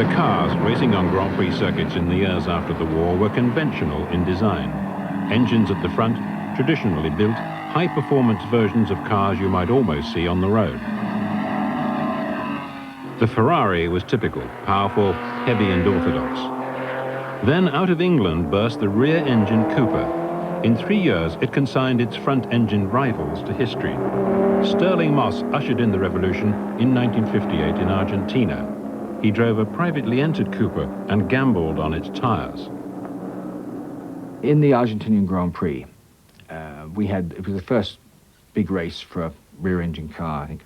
The cars racing on Grand Prix circuits in the years after the war were conventional in design. Engines at the front, traditionally built, high-performance versions of cars you might almost see on the road. The Ferrari was typical, powerful, heavy and orthodox. Then out of England burst the rear-engine Cooper. In 3 years, it consigned its front-engine rivals to history. Stirling Moss ushered in the revolution in 1958 in Argentina. He drove a privately entered Cooper and gambled on its tyres. In the Argentinian Grand Prix, it was the first big race for a rear-engine car, I think.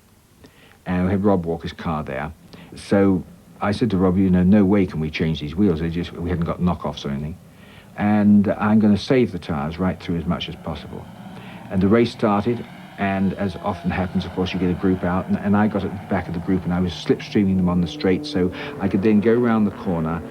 And we had Rob Walker's car there. So I said to Rob, you know, no way can we change these wheels. We hadn't got knockoffs or anything. And I'm going to save the tyres right through as much as possible. And the race started, and as often happens, of course, you get a group out, and I got at the back of the group, and I was slipstreaming them on the straight, so I could then go around the corner,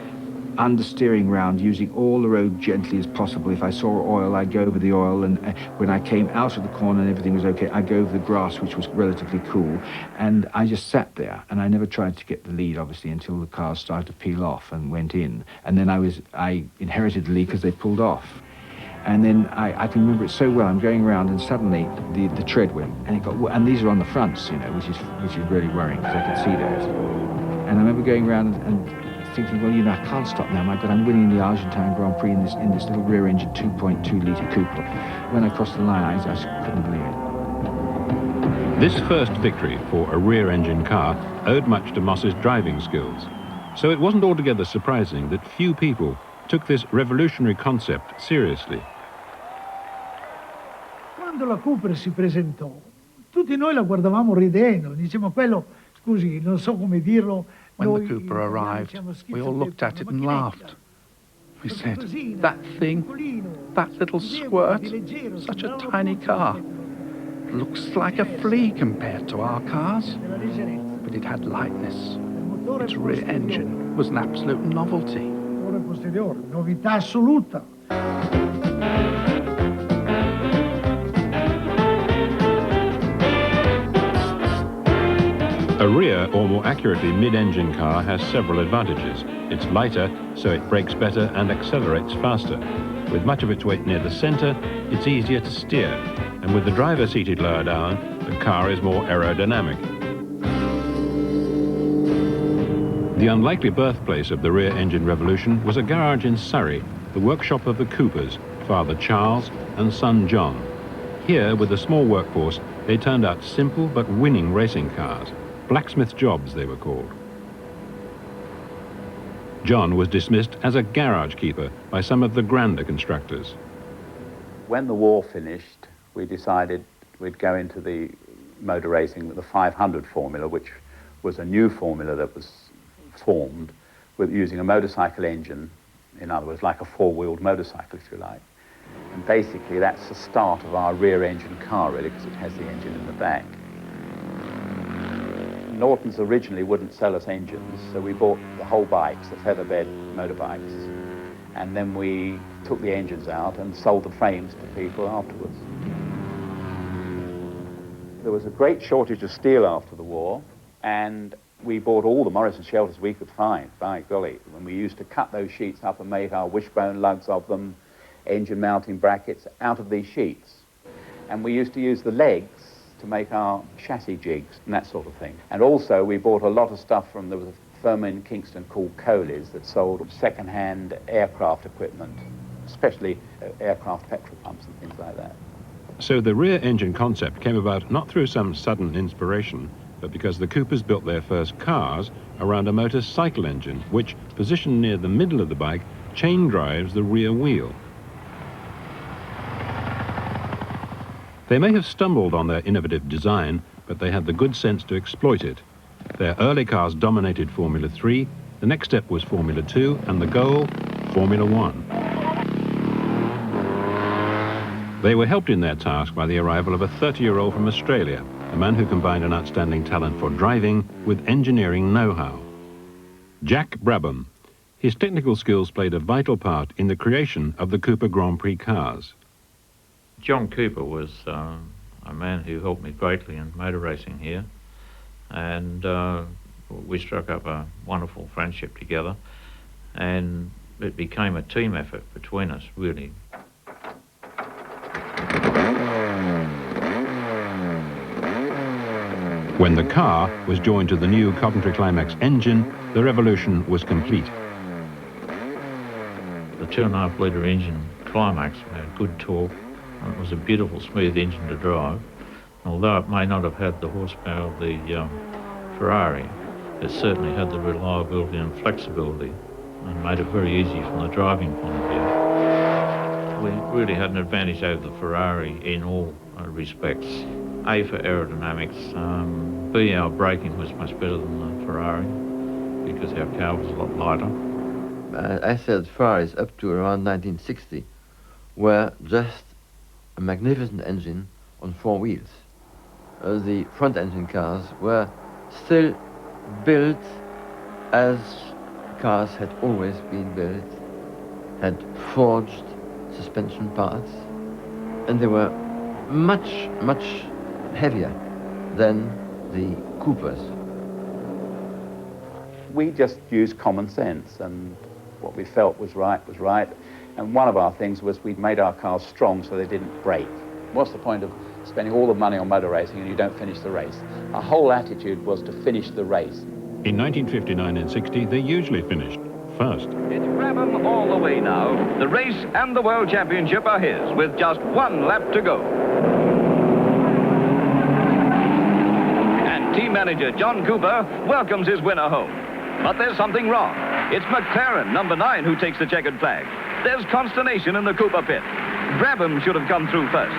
understeering round, using all the road gently as possible. If I saw oil, I'd go over the oil, and when I came out of the corner and everything was okay, I'd go over the grass, which was relatively cool, and I just sat there, and I never tried to get the lead, obviously, until the cars started to peel off and went in, and then I inherited the lead because they pulled off. And then I can remember it so well. I'm going around, and suddenly the tread went, and these are on the fronts, you know, which is really worrying because I could see those. And I remember going around and thinking, well, you know, I can't stop now, but I'm winning the Argentine Grand Prix in this little rear-engine 2.2-litre Cooper. When I crossed the line, I just couldn't believe it. This first victory for a rear-engine car owed much to Moss's driving skills. So it wasn't altogether surprising that few people took this revolutionary concept seriously. Quando la Cooper si presentò, tutti noi la guardavamo ridendo, dicevamo quello, scusi, non so come dirlo. When the Cooper arrived, we all looked at it and laughed. We said, that thing, that little squirt, such a tiny car, looks like a flea compared to our cars. But it had lightness. Its rear engine was an absolute novelty. Novità assoluta. A rear, or more accurately mid-engine car, has several advantages. It's lighter, so it brakes better and accelerates faster. With much of its weight near the centre, it's easier to steer. And with the driver seated lower down, the car is more aerodynamic. The unlikely birthplace of the rear-engine revolution was a garage in Surrey, the workshop of the Coopers, Father Charles and son John. Here, with a small workforce, they turned out simple but winning racing cars. Blacksmith jobs, they were called. John was dismissed as a garage keeper by some of the grander constructors. When the war finished, we decided we'd go into the motor racing with the 500 formula, which was a new formula that was formed with using a motorcycle engine, in other words, like a four-wheeled motorcycle, if you like. And basically, that's the start of our rear-engine car, really, because it has the engine in the back. Norton's originally wouldn't sell us engines, so we bought the whole bikes, the featherbed motorbikes, and then we took the engines out and sold the frames to people afterwards. There was a great shortage of steel after the war, and we bought all the Morrison shelters we could find, by golly. And we used to cut those sheets up and make our wishbone lugs of them, engine mounting brackets out of these sheets. And we used to use the legs to make our chassis jigs and that sort of thing. And also we bought a lot of stuff from, there was a firm in Kingston called Coley's that sold second-hand aircraft equipment, especially aircraft petrol pumps and things like that. So the rear engine concept came about not through some sudden inspiration, but because the Coopers built their first cars around a motorcycle engine, which, positioned near the middle of the bike, chain drives the rear wheel. They may have stumbled on their innovative design, but they had the good sense to exploit it. Their early cars dominated Formula 3, the next step was Formula 2, and the goal, Formula 1. They were helped in their task by the arrival of a 30-year-old from Australia, a man who combined an outstanding talent for driving with engineering know-how. Jack Brabham. His technical skills played a vital part in the creation of the Cooper Grand Prix cars. John Cooper was a man who helped me greatly in motor racing here, and We struck up a wonderful friendship together, and it became a team effort between us, really. When the car was joined to the new Cooper Climax engine, the revolution was complete. The 2.5 litre engine Climax had good torque, and it was a beautiful, smooth engine to drive. Although it may not have had the horsepower of the Ferrari, it certainly had the reliability and flexibility and made it very easy from the driving point of view. We really had an advantage over the Ferrari in all respects. A, for aerodynamics, B, our braking was much better than the Ferrari because our car was a lot lighter. I said Ferraris up to around 1960 were just a magnificent engine on 4 wheels. The front engine cars were still built as cars had always been built, had forged suspension parts, and they were much, much heavier than the Coopers. We just used common sense, and what we felt was right was right. And one of our things was we'd made our cars strong so they didn't break. What's the point of spending all the money on motor racing and you don't finish the race? Our whole attitude was to finish the race. In 1959 and 60, they usually finished first. It's Brabham all the way now. The race and the World Championship are his, with just 1 lap to go. And team manager John Cooper welcomes his winner home. But there's something wrong. It's McLaren, number 9, who takes the checkered flag. There's consternation in the Cooper pit. Brabham should have come through first.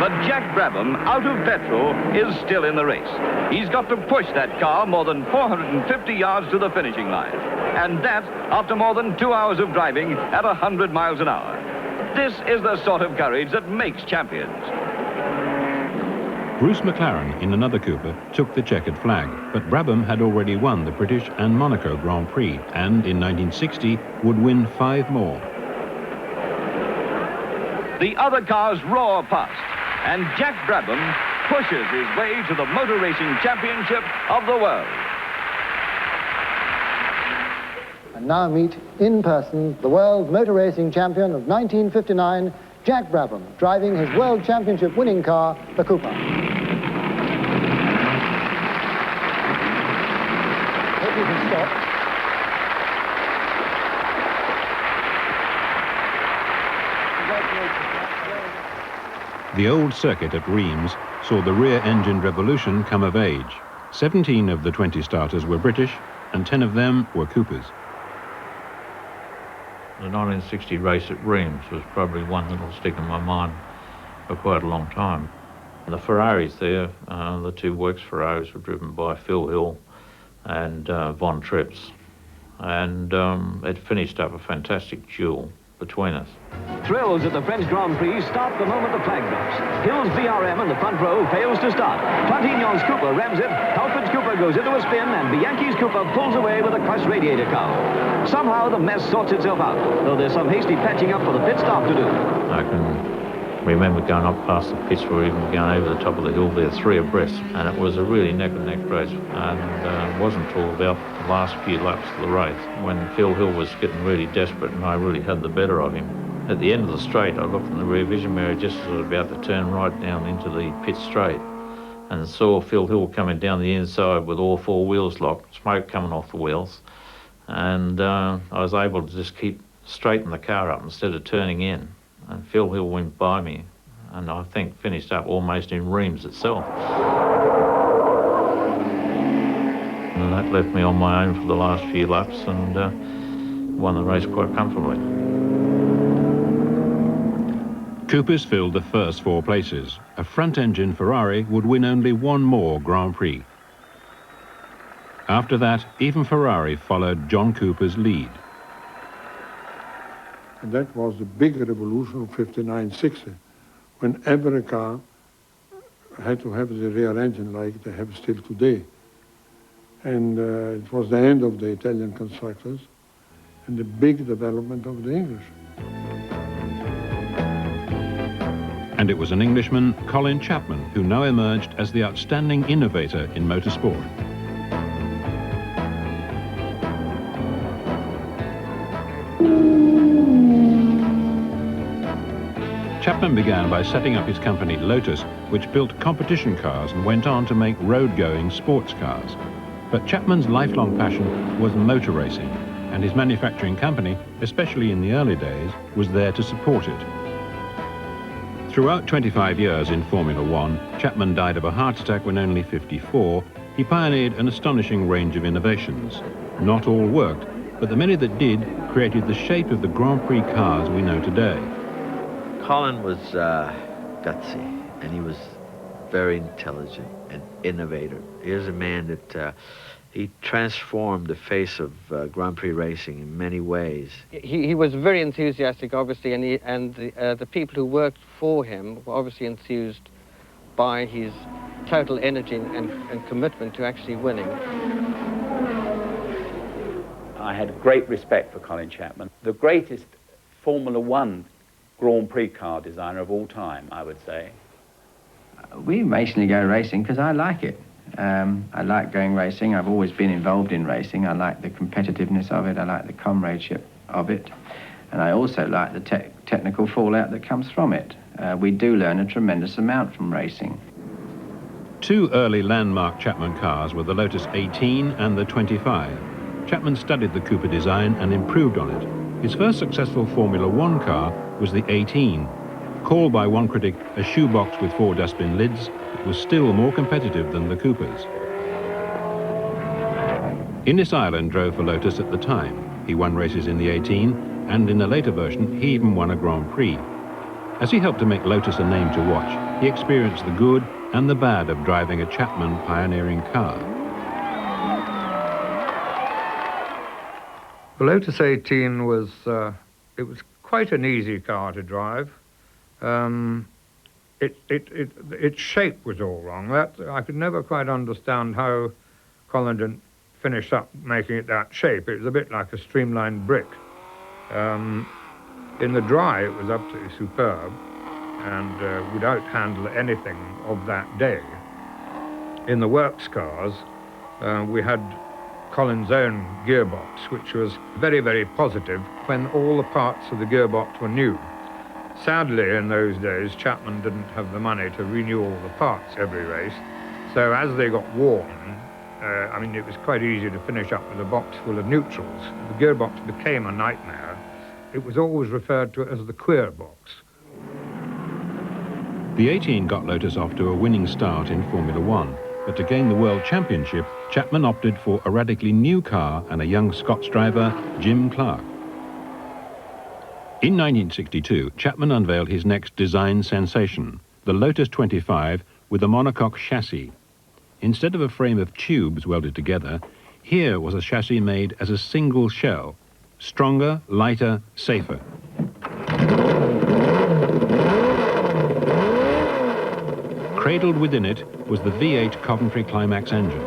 But Jack Brabham, out of petrol, is still in the race. He's got to push that car more than 450 yards to the finishing line. And that after more than 2 hours of driving at 100 miles an hour. This is the sort of courage that makes champions. Bruce McLaren, in another Cooper, took the checkered flag, but Brabham had already won the British and Monaco Grand Prix, and in 1960 would win 5 more. The other cars roar past, and Jack Brabham pushes his way to the Motor Racing Championship of the world. And now meet, in person, the world motor racing champion of 1959, Jack Brabham, driving his World Championship winning car, the Cooper. Hope you can stop. The old circuit at Reims saw the rear-engined revolution come of age. 17 of the 20 starters were British, and 10 of them were Coopers. The 1960 race at Reims was probably one that'll stick in my mind for quite a long time. The Ferraris there, the 2 works Ferraris, were driven by Phil Hill and Von Trips, and it finished up a fantastic duel between us. Thrills at the French Grand Prix start the moment the flag drops. Hill's BRM in the front row fails to start. Plantignon's Cooper rams it, Halford's Cooper goes into a spin, and Bianchi's Cooper pulls away with a crushed radiator cowl. Somehow the mess sorts itself out, though there's some hasty patching up for the pit stop to do. I can remember going up past the pits, or even going over the top of the hill there, 3 abreast, and it was a really neck-and-neck race, and it wasn't until about the last few laps of the race when Phil Hill was getting really desperate and I really had the better of him. At the end of the straight, I looked in the rear vision mirror just as I was about to turn right down into the pit straight and saw Phil Hill coming down the inside with all 4 wheels locked, smoke coming off the wheels, and I was able to just keep straighten the car up instead of turning in. And Phil Hill went by me, and I think finished up almost in Reims itself. And that left me on my own for the last few laps and won the race quite comfortably. Coopers filled the first 4 places. A front-engine Ferrari would win only 1 more Grand Prix. After that, even Ferrari followed John Cooper's lead. And that was the big revolution of 59-60, when every car had to have the rear engine like they have still today. And it was the end of the Italian constructors and the big development of the English. And And it was an Englishman, Colin Chapman, who now emerged as the outstanding innovator in motorsport. Chapman began by setting up his company Lotus, which built competition cars and went on to make road-going sports cars. But Chapman's lifelong passion was motor racing, and his manufacturing company, especially in the early days, was there to support it. Throughout 25 years in Formula One, Chapman died of a heart attack when only 54. He pioneered an astonishing range of innovations. Not all worked, but the many that did created the shape of the Grand Prix cars we know today. Colin was gutsy, and he was very intelligent and innovator. He was a man that he transformed the face of Grand Prix racing in many ways. He was very enthusiastic, obviously, and the people who worked for him were obviously enthused by his total energy and commitment to actually winning. I had great respect for Colin Chapman, the greatest Formula One Grand Prix car designer of all time, I would say. We basically go racing because I like it. I like going racing. I've always been involved in racing. I like the competitiveness of it. I like the comradeship of it. And I also like the technical fallout that comes from it. We do learn a tremendous amount from racing. Two early landmark Chapman cars were the Lotus 18 and the 25. Chapman studied the Cooper design and improved on it. His first successful Formula One car was the 18. Called by one critic a shoebox with 4 dustbin lids, it was still more competitive than the Coopers. Innes Ireland drove for Lotus at the time. He won races in the 18, and in a later version, he even won a Grand Prix. As he helped to make Lotus a name to watch, he experienced the good and the bad of driving a Chapman pioneering car. The Lotus 18 was, it was quite an easy car to drive. Its shape was all wrong. I could never quite understand how Colin didn't finish up making it that shape. It was a bit like a streamlined brick. In the dry, it was absolutely superb and would outhandle anything of that day. In the works cars, we had Colin's own gearbox, which was very, very positive when all the parts of the gearbox were new. Sadly, in those days, Chapman didn't have the money to renew all the parts every race. So as they got worn, I mean, it was quite easy to finish up with a box full of neutrals. The gearbox became a nightmare. It was always referred to as the queer box. The 18 got Lotus off to a winning start in Formula One, but to gain the World Championship, Chapman opted for a radically new car and a young Scots driver, Jim Clark. In 1962, Chapman unveiled his next design sensation, the Lotus 25 with a monocoque chassis. Instead of a frame of tubes welded together, here was a chassis made as a single shell, stronger, lighter, safer. Cradled within it was the V8 Coventry Climax engine.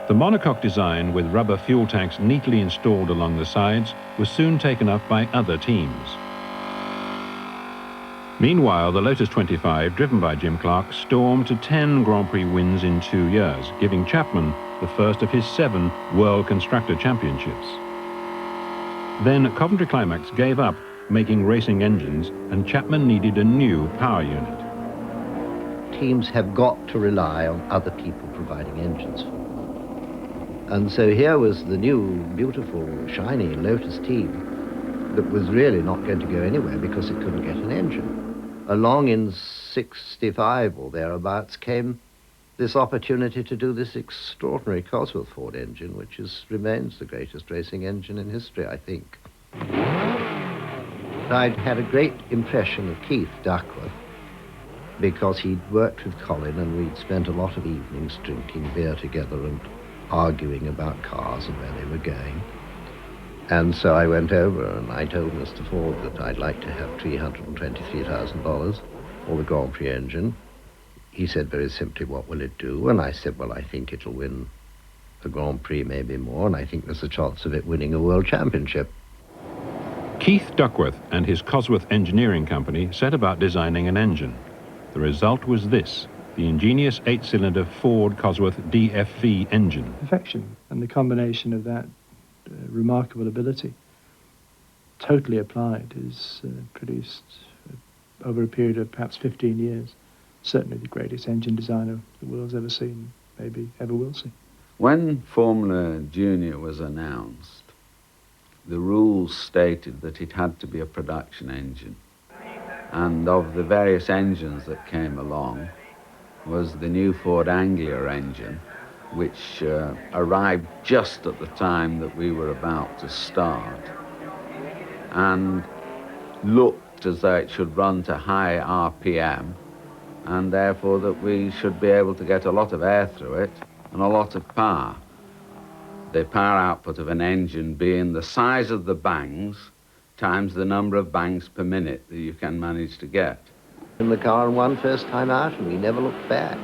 The monocoque design with rubber fuel tanks neatly installed along the sides was soon taken up by other teams. Meanwhile, the Lotus 25, driven by Jim Clark, stormed to 10 Grand Prix wins in 2 years, giving Chapman the first of his 7 World Constructor Championships. Then Coventry Climax gave up making racing engines, and Chapman needed a new power unit. Teams have got to rely on other people providing engines for them. And so here was the new, beautiful, shiny Lotus team that was really not going to go anywhere because it couldn't get an engine. Along in 65 or thereabouts came this opportunity to do this extraordinary Cosworth Ford engine, which remains the greatest racing engine in history, I think. I'd had a great impression of Keith Duckworth because he'd worked with Colin and we'd spent a lot of evenings drinking beer together and arguing about cars and where they were going. And so I went over and I told Mr. Ford that I'd like to have $323,000 for the Grand Prix engine. He said very simply, what will it do? And I said, well, I think it'll win the Grand Prix, maybe more, and I think there's a chance of it winning a world championship. Keith Duckworth and his Cosworth Engineering Company set about designing an engine. The result was this, the ingenious 8-cylinder Ford Cosworth DFV engine. Perfection, and the combination of that remarkable ability, totally applied, is produced over a period of perhaps 15 years. Certainly the greatest engine designer the world's ever seen, maybe ever will see. When Formula Junior was announced, the rules stated that it had to be a production engine. And of the various engines that came along was the new Ford Anglia engine, which arrived just at the time that we were about to start and looked as though it should run to high RPM, and therefore that we should be able to get a lot of air through it and a lot of power. The power output of an engine being the size of the bangs times the number of bangs per minute that you can manage to get. In the car and won first time out, and we never looked back.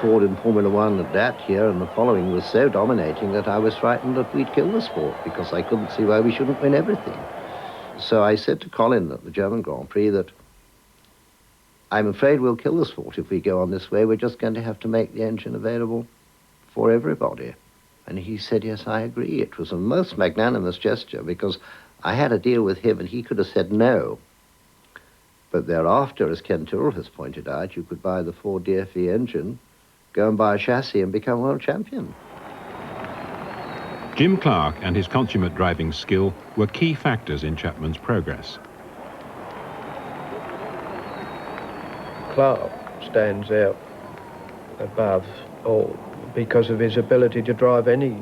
Ford in Formula One at that year and the following was so dominating that I was frightened that we'd kill the sport because I couldn't see why we shouldn't win everything. So I said to Colin at the German Grand Prix that I'm afraid we'll kill the sport if we go on this way. We're just going to have to make the engine available for everybody. And he said, yes, I agree. It was a most magnanimous gesture because I had a deal with him and he could have said no. But thereafter, as Ken Tyrrell has pointed out, you could buy the Ford DFV engine, go and buy a chassis and become world champion. Jim Clark and his consummate driving skill were key factors in Chapman's progress. Clark stands out above all because of his ability to drive any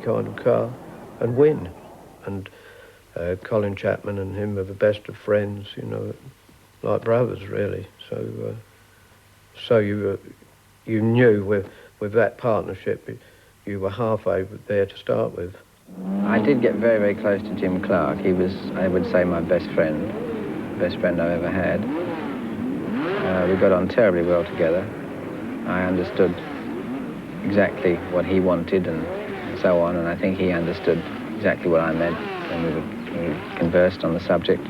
kind of car and win. And Colin Chapman and him are the best of friends, you know, like brothers really. So you knew with that partnership you were halfway there to start with. I did get very, very close to Jim Clark. He was, I would say, my best friend I've ever had. We got on terribly well together. I understood exactly what he wanted and so on, and I think he understood exactly what I meant when we conversed on the subject.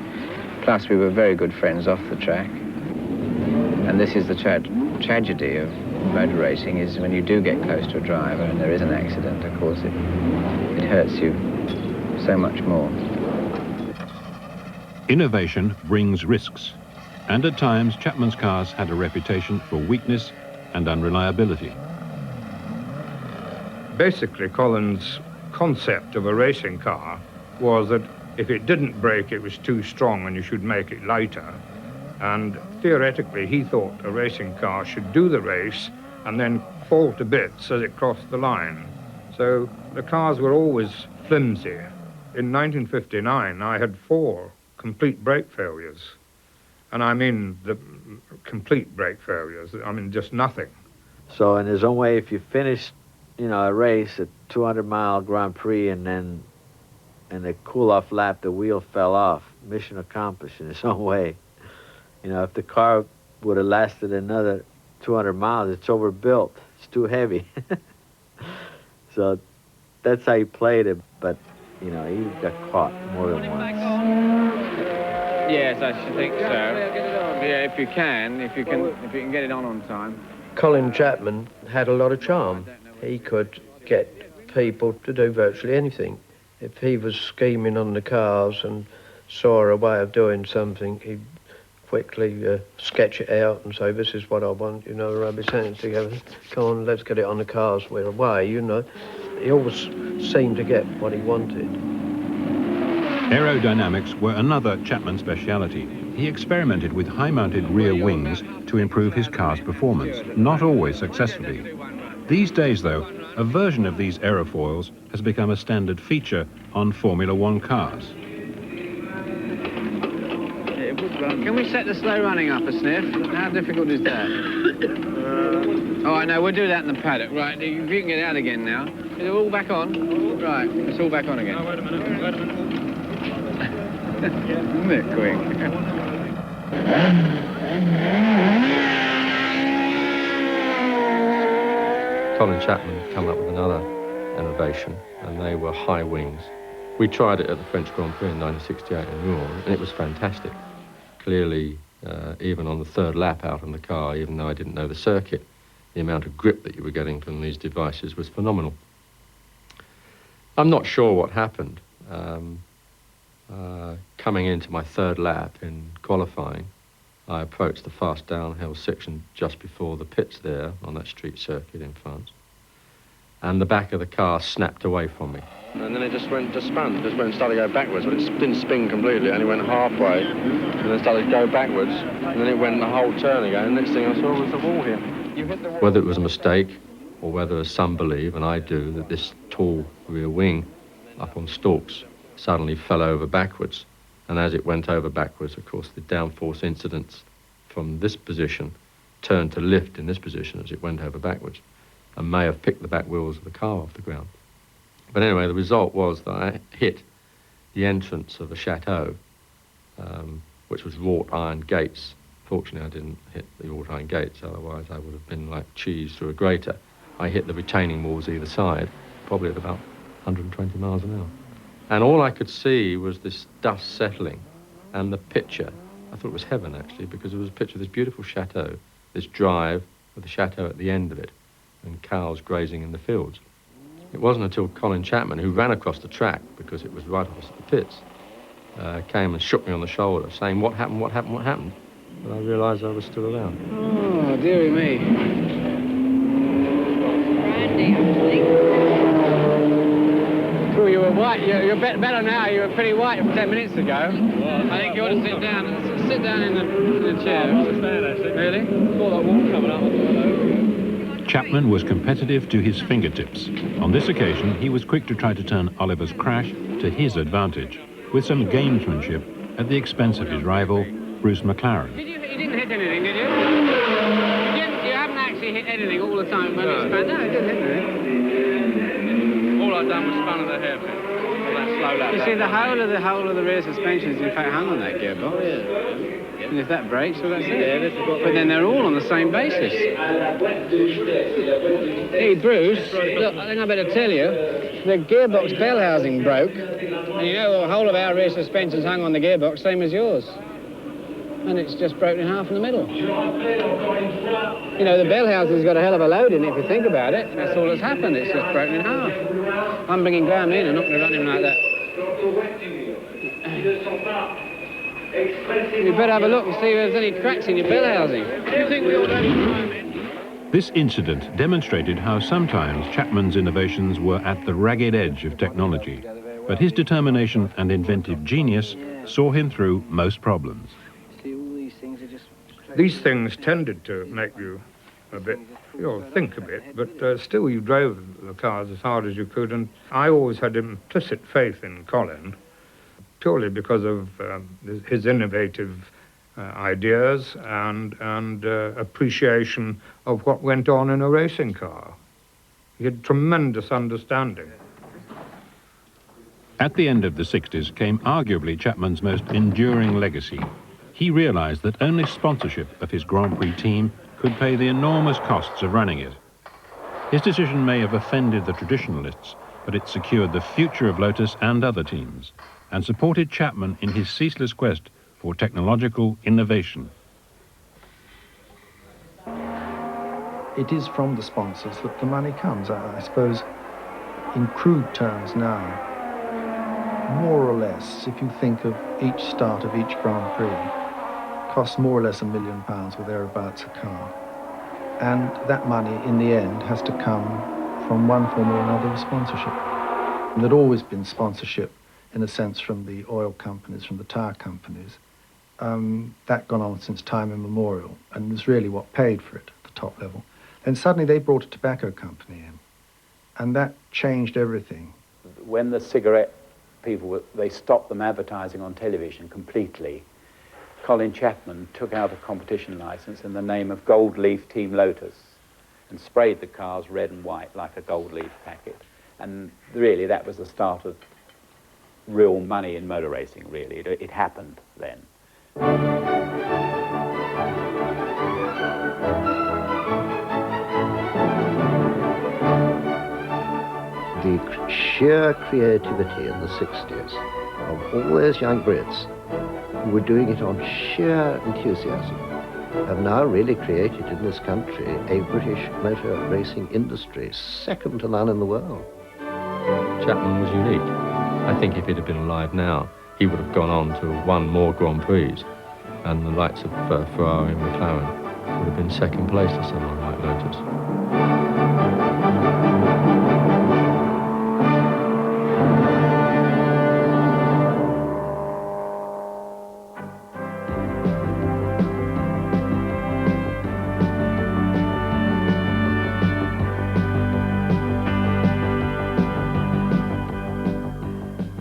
Plus, we were very good friends off the track. And this is the tragedy of motor racing, is when you do get close to a driver and there is an accident, of course, it hurts you so much more. Innovation brings risks, and at times Chapman's cars had a reputation for weakness and unreliability. Basically, Colin's concept of a racing car was that if it didn't brake, it was too strong and you should make it lighter. And theoretically, he thought a racing car should do the race and then fall to bits as it crossed the line. So the cars were always flimsy. In 1959, I had 4 complete brake failures. And I mean the complete brake failures. I mean just nothing. So in his own way, if you finished, you know, a race at 200-mile Grand Prix and then in the cool-off lap the wheel fell off, mission accomplished in its own way. You know, if the car would have lasted another 200 miles, it's overbuilt. It's too heavy. So that's how he played it, but, you know, he got caught more than once. Yes, I should think so. Yeah, if you can get it on time. Colin Chapman had a lot of charm. He could get people to do virtually anything. If he was scheming on the cars and saw a way of doing something, he'd quickly sketch it out and say, this is what I want, you know, rub his hands together. Come on, let's get it on the cars, we're away, you know. He always seemed to get what he wanted. Aerodynamics were another Chapman speciality. He experimented with high-mounted rear wings to improve his car's performance, not always successfully. These days, though, a version of these aerofoils has become a standard feature on Formula One cars. Can we set the slow running up a sniff? How difficult is that? All right, no, we'll do that in the paddock. Right, if you can get out again now. Is it all back on? Right, it's all back on again. Oh, wait a minute. Isn't it quick? Colin Chapman came up with another innovation, and they were high wings. We tried it at the French Grand Prix in 1968 in Rouen, and it was fantastic. Clearly, even on the third lap out in the car, even though I didn't know the circuit, the amount of grip that you were getting from these devices was phenomenal. I'm not sure what happened. Coming into my third lap in qualifying, I approached the fast downhill section just before the pits there on that street circuit in France, and the back of the car snapped away from me. And then it just spun, started to go backwards, but it didn't spin completely, and it went halfway, and then started to go backwards, and then it went the whole turn again, and next thing I saw was the wall here. Whether it was a mistake, or whether, as some believe, and I do, that this tall rear wing up on stalks suddenly fell over backwards, and as it went over backwards, of course, the downforce incidence from this position turned to lift in this position as it went over backwards, and may have picked the back wheels of the car off the ground. But anyway, the result was that I hit the entrance of the chateau, which was wrought iron gates. Fortunately, I didn't hit the wrought iron gates, otherwise I would have been like cheese through a grater. I hit the retaining walls either side, probably at about 120 miles an hour. And all I could see was this dust settling, and the picture. I thought it was heaven, actually, because it was a picture of this beautiful chateau, this drive with the chateau at the end of it, and cows grazing in the fields. It wasn't until Colin Chapman, who ran across the track, because it was right opposite the pits, came and shook me on the shoulder, saying, what happened, what happened, what happened? But I realised I was still around. Oh, dearie me. Cool, you were white. You're better now. You were pretty white 10 minutes ago. I think you ought to sit down. Sit down in the chair. Really? Thought that wall coming up. Chapman was competitive to his fingertips. On this occasion, he was quick to try to turn Oliver's crash to his advantage, with some gamesmanship at the expense of his rival, Bruce McLaren. You didn't hit anything, did you? You haven't actually hit anything all the time when it's spun. No, you didn't hit anything. All I'd done was spun at the hairpin. All that slow lap. You see, the whole of the rear suspension is in fact hung on that gearbox. Yeah. And if that breaks, well, that's it. But then they're all on the same basis. Hey, Bruce, look, I think I better tell you, the gearbox bell housing broke, and you know the whole of our rear suspension's hung on the gearbox, same as yours. And it's just broken in half in the middle. You know, the bell housing's got a hell of a load in it, if you think about it. That's all that's happened, it's just broken in half. I'm bringing Graham in, I'm not going to run him like that. You better have a look and see if there's any cracks in your bell housing. Do you think we ought to... This incident demonstrated how sometimes Chapman's innovations were at the ragged edge of technology, but his determination and inventive genius saw him through most problems. These things tended to make you a bit, think a bit, but still you drove the cars as hard as you could, and I always had implicit faith in Colin, purely because of his innovative ideas and appreciation of what went on in a racing car. He had tremendous understanding. At the end of the 60s came arguably Chapman's most enduring legacy. He realized that only sponsorship of his Grand Prix team could pay the enormous costs of running it. His decision may have offended the traditionalists, but it secured the future of Lotus and other teams, and supported Chapman in his ceaseless quest for technological innovation. it is from the sponsors that the money comes. I suppose in crude terms now, more or less, if you think of each start of each Grand Prix, costs more or less £1 million or thereabouts a car. And that money, in the end, has to come from one form or another of sponsorship. And there'd always been sponsorship, in a sense, from the oil companies, from the tyre companies. That gone on since time immemorial, and was really what paid for it at the top level. Then suddenly they brought a tobacco company in, and that changed everything. When the cigarette people, they stopped them advertising on television completely, Colin Chapman took out a competition license in the name of Gold Leaf Team Lotus and sprayed the cars red and white like a gold leaf packet. And really that was the start of real money in motor racing, really. It happened then. The sheer creativity in the 60s of all those young Brits who were doing it on sheer enthusiasm have now really created in this country a British motor racing industry second to none in the world. Chapman was unique. I think if he'd have been alive now, he would have gone on to have won more Grand Prix, and the likes of Ferrari and McLaren would have been second place to someone like Lotus.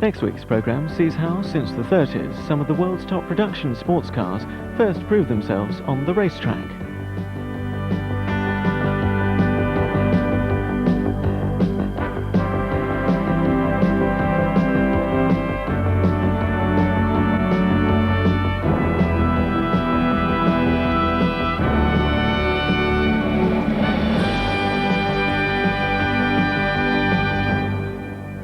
Next week's programme sees how, since the 30s, some of the world's top production sports cars first proved themselves on the racetrack.